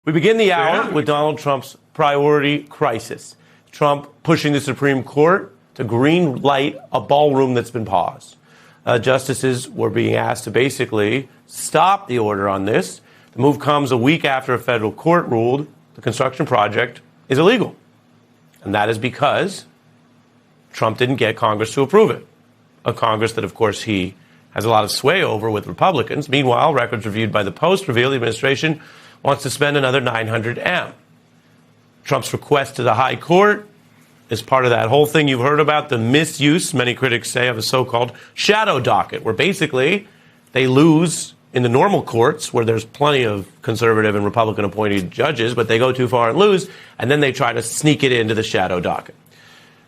We begin the hour with Donald Trump's priority crisis. Trump pushing the Supreme Court to green light a ballroom that's been paused. Justices were being asked to basically stop the order on this. The move comes a week after a federal court ruled the construction project is illegal. And that is because Trump didn't get Congress to approve it. A Congress that, of course, he has a lot of sway over with Republicans. Meanwhile, records reviewed by the Post reveal the administration wants to spend another $900 million. Trump's request to the high court is part of that whole thing you've heard about, the misuse, many critics say, of a so-called shadow docket, where basically they lose in the normal courts where there's plenty of conservative and Republican appointed judges, but they go too far and lose, and then they try to sneak it into the shadow docket.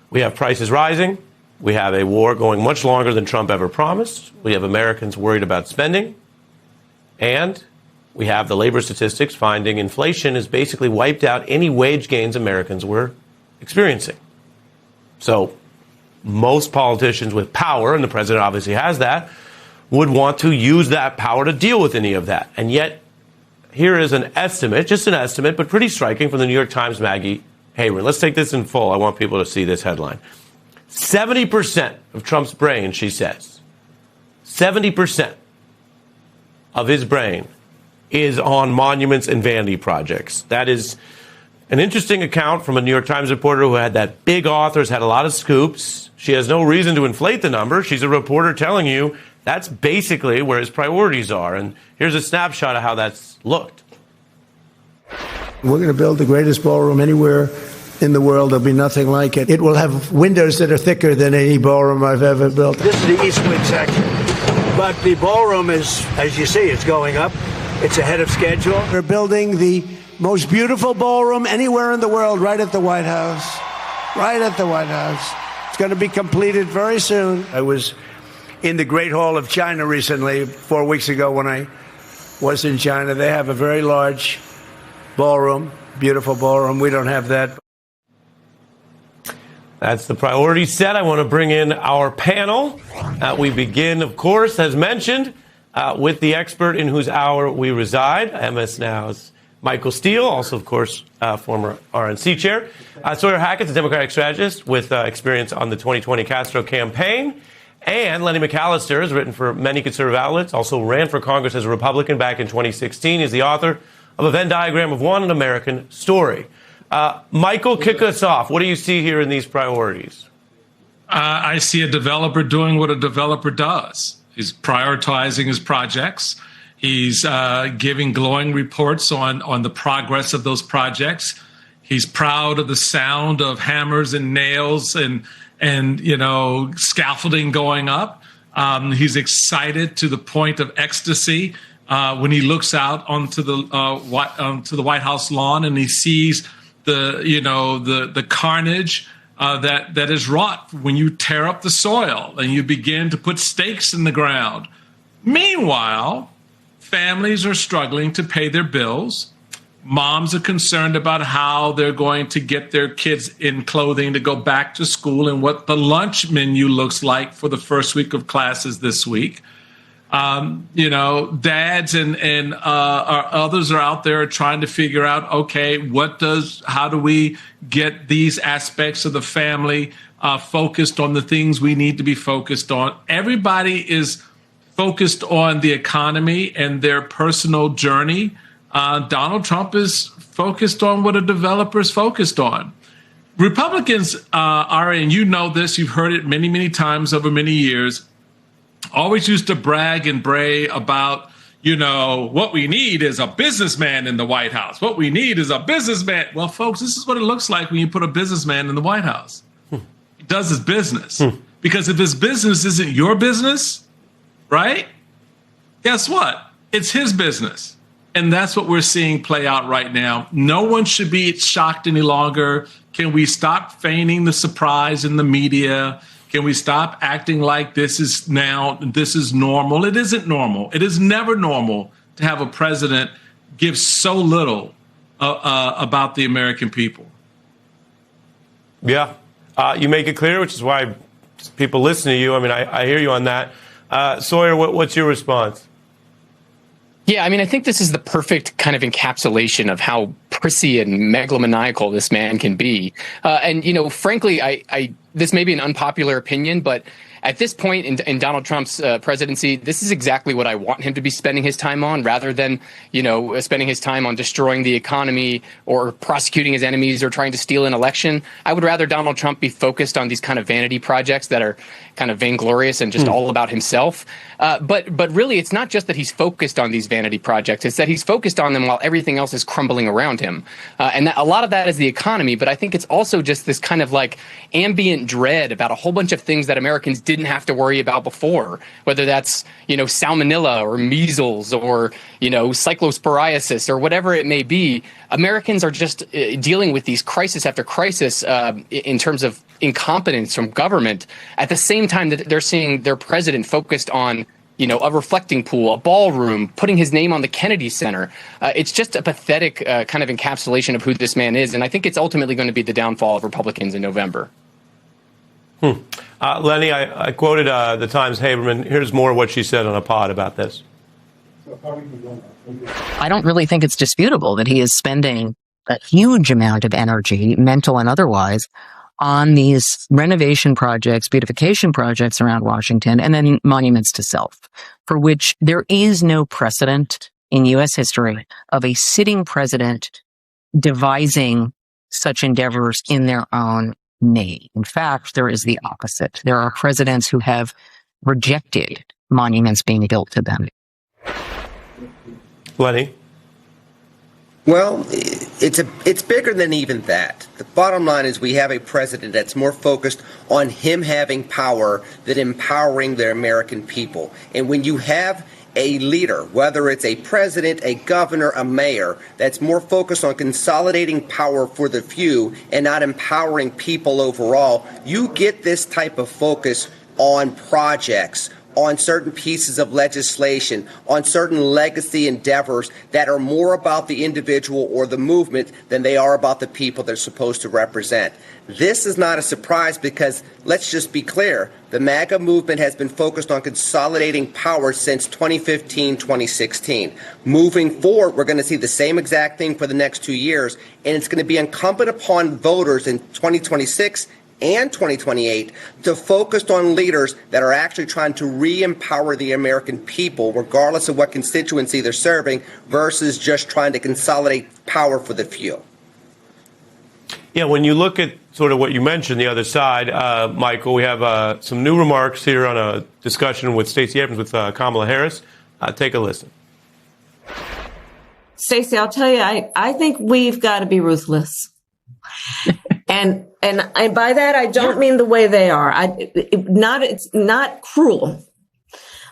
We have prices rising. We have a war going much longer than Trump ever promised. We have Americans worried about spending. And we have the labor statistics finding inflation has basically wiped out any wage gains Americans were experiencing. So most politicians with power, and the president obviously has that, would want to use that power to deal with any of that. And yet, here is an estimate, just an estimate, but pretty striking from the New York Times' Maggie Haberman. Let's take this in full. I want people to see this headline. 70% of Trump's brain, she says, 70% of his brain is on monuments and vanity projects. That is an interesting account from a New York Times reporter who had that big author, has had a lot of scoops. She has no reason to inflate the number. She's a reporter telling you that's basically where his priorities are. And here's a snapshot of how that's looked. We're going to build the greatest ballroom anywhere in the world. There'll be nothing like it. It will have windows that are thicker than any ballroom I've ever built. This is the East Wing section. But the ballroom is, as you see, it's going up. It's ahead of schedule. We're building the most beautiful ballroom anywhere in the world right at the White House. Right at the White House. It's going to be completed very soon. I was in the Great Hall of China recently, 4 weeks ago when I was in China. They have a very large ballroom, beautiful ballroom. We don't have that. That's the priority set. I want to bring in our panel. We begin, of course, as mentioned, with the expert in whose hour we reside, MS Now's Michael Steele, also, of course, former RNC chair. Sawyer Hackett's a Democratic strategist with experience on the 2020 Castro campaign. And Lenny McAllister has written for many conservative outlets, also ran for Congress as a Republican back in 2016. He's the author of A Venn Diagram of One, An American Story. Michael, kick us off. What do you see here in these priorities? I see a developer doing what a developer does. He's prioritizing his projects. He's giving glowing reports on the progress of those projects. He's proud of the sound of hammers and nails and scaffolding going up. He's excited to the point of ecstasy when he looks out onto the White House lawn and he sees the carnage that is wrought when you tear up the soil and you begin to put stakes in the ground. Meanwhile, families are struggling to pay their bills. Moms are concerned about how they're going to get their kids in clothing to go back to school and what the lunch menu looks like for the first week of classes this week. Dads and others are out there trying to figure out, okay, how do we get these aspects of the family focused on the things we need to be focused on? Everybody is focused on the economy and their personal journey. Donald Trump is focused on what a developer is focused on. Republicans are, and you know this, you've heard it many, many times over many years, always used to brag and bray about, what we need is a businessman in the White House. What we need is a businessman. Well, folks, this is what it looks like when you put a businessman in the White House. He does his business. Because if his business isn't your business, right? Guess what? It's his business. And that's what we're seeing play out right now. No one should be shocked any longer. Can we stop feigning the surprise in the media? Can we stop acting like this is normal? It isn't normal. It is never normal to have a president give so little about the American people. Yeah, you make it clear, which is why people listen to you. I mean, I hear you on that. Sawyer, what's your response? Yeah, I mean, I think this is the perfect kind of encapsulation of how prissy and megalomaniacal this man can be. And, frankly, I this may be an unpopular opinion, but at this point in Donald Trump's presidency, this is exactly what I want him to be spending his time on, rather than, spending his time on destroying the economy or prosecuting his enemies or trying to steal an election. I would rather Donald Trump be focused on these kind of vanity projects that are kind of vainglorious and just all about himself. But really, it's not just that he's focused on these vanity projects. It's that he's focused on them while everything else is crumbling around him. And a lot of that is the economy. But I think it's also just this kind of like ambient dread about a whole bunch of things that Americans didn't have to worry about before, whether that's, salmonella or measles or, cyclosporiasis or whatever it may be. Americans are just dealing with these crisis after crisis in terms of incompetence from government at the same time that they're seeing their president focused on a reflecting pool, a ballroom, putting his name on the Kennedy Center. It's just a pathetic kind of encapsulation of who this man is. And I think it's ultimately going to be the downfall of Republicans in November. Lenny, I quoted the Times Haberman. Here's more of what she said on a pod about this. I don't really think it's disputable that he is spending a huge amount of energy, mental and otherwise, on these renovation projects, beautification projects around Washington, and then monuments to self, for which there is no precedent in U.S. history of a sitting president devising such endeavors in their own name. In fact, there is the opposite. There are presidents who have rejected monuments being built to them. Lenny? Well, it's bigger than even that. The bottom line is we have a president that's more focused on him having power than empowering the American people. And when you have a leader, whether it's a president, a governor, a mayor, that's more focused on consolidating power for the few and not empowering people overall, you get this type of focus on projects, on certain pieces of legislation, on certain legacy endeavors that are more about the individual or the movement than they are about the people they're supposed to represent. This is not a surprise because, let's just be clear, the MAGA movement has been focused on consolidating power since 2015, 2016. Moving forward, we're going to see the same exact thing for the next 2 years, and it's going to be incumbent upon voters in 2026 and 2028 to focus on leaders that are actually trying to re-empower the American people, regardless of what constituency they're serving, versus just trying to consolidate power for the few. Yeah, when you look at sort of what you mentioned, the other side, Michael, we have some new remarks here on a discussion with Stacey Abrams with Kamala Harris. Take a listen. Stacey, I'll tell you, I think we've got to be ruthless. And by that, I don't mean the way they are. It's not cruel,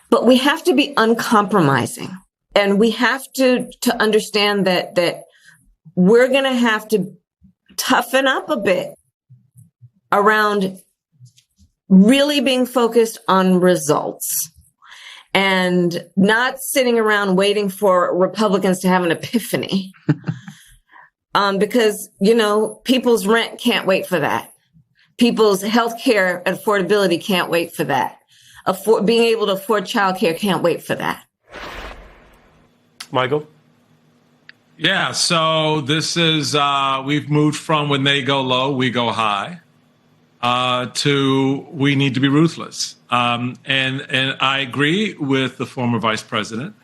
but we have to be uncompromising. And we have to understand that we're going to have to toughen up a bit around really being focused on results and not sitting around waiting for Republicans to have an epiphany. Because, people's rent can't wait for that. People's health care affordability can't wait for that. Being able to afford childcare can't wait for that. Michael? Yeah, so this is, we've moved from when they go low, we go high, to we need to be ruthless. And I agree with the former vice president.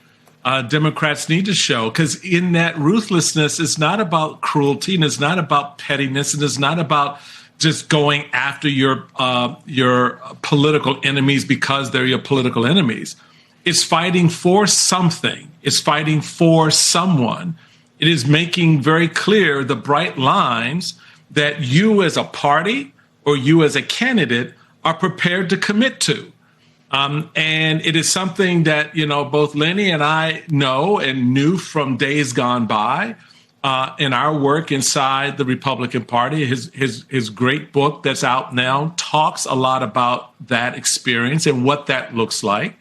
Democrats need to show, because in that ruthlessness, it's not about cruelty, and it's not about pettiness, and it's not about just going after your political enemies because they're your political enemies. It's fighting for something. It's fighting for someone. It is making very clear the bright lines that you as a party or you as a candidate are prepared to commit to. And it is something that, both Lenny and I know and knew from days gone by in our work inside the Republican Party. His great book that's out now talks a lot about that experience and what that looks like.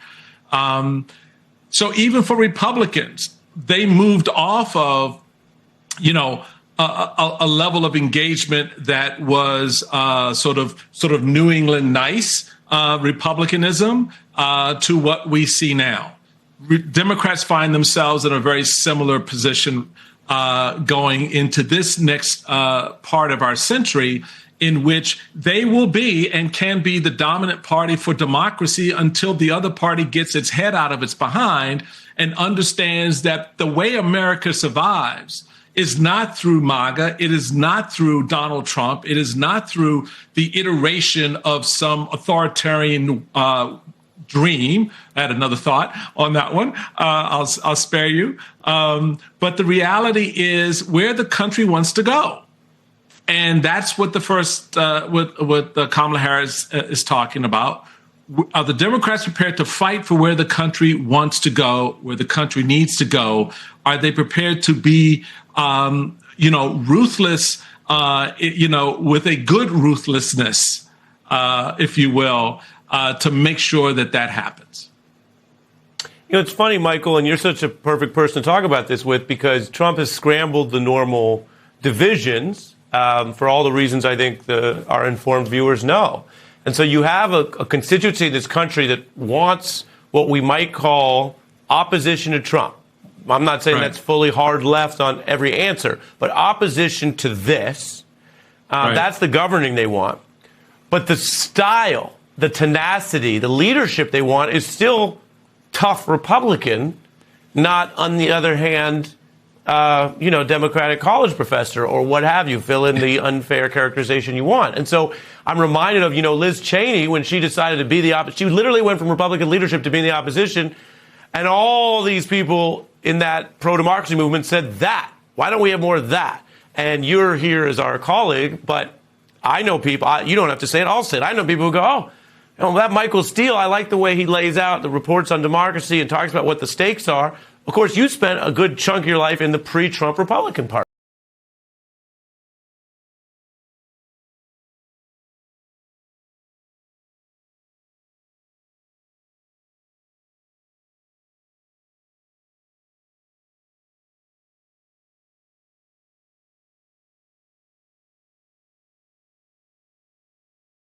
So even for Republicans, they moved off of, a level of engagement that was sort of New England nice Republicanism to what we see now. Democrats find themselves in a very similar position going into this next part of our century, in which they will be and can be the dominant party for democracy until the other party gets its head out of its behind and understands that the way America survives is not through MAGA. It is not through Donald Trump. It is not through the iteration of some authoritarian dream. I had another thought on that one. I'll spare you. But the reality is where the country wants to go. And that's what the first, what Kamala Harris is talking about. Are the Democrats prepared to fight for where the country wants to go, where the country needs to go? Are they prepared to be, ruthless, with a good ruthlessness, if you will, to make sure that that happens? It's funny, Michael, and you're such a perfect person to talk about this with, because Trump has scrambled the normal divisions for all the reasons I think our informed viewers know. And so you have a constituency in this country that wants what we might call opposition to Trump. I'm not saying that's fully hard left on every answer, but opposition to this, that's the governing they want. But the style, the tenacity, the leadership they want is still tough Republican, not, on the other hand, Democratic college professor or what have you, fill in the unfair characterization you want. And so I'm reminded of, Liz Cheney, when she decided to be the opposition. She literally went from Republican leadership to being the opposition. And all these people in that pro-democracy movement said that. Why don't we have more of that? And you're here as our colleague, but I know people, you don't have to say it, I'll say it. I know people who go, that Michael Steele, I like the way he lays out the reports on democracy and talks about what the stakes are. Of course, you spent a good chunk of your life in the pre-Trump Republican Party.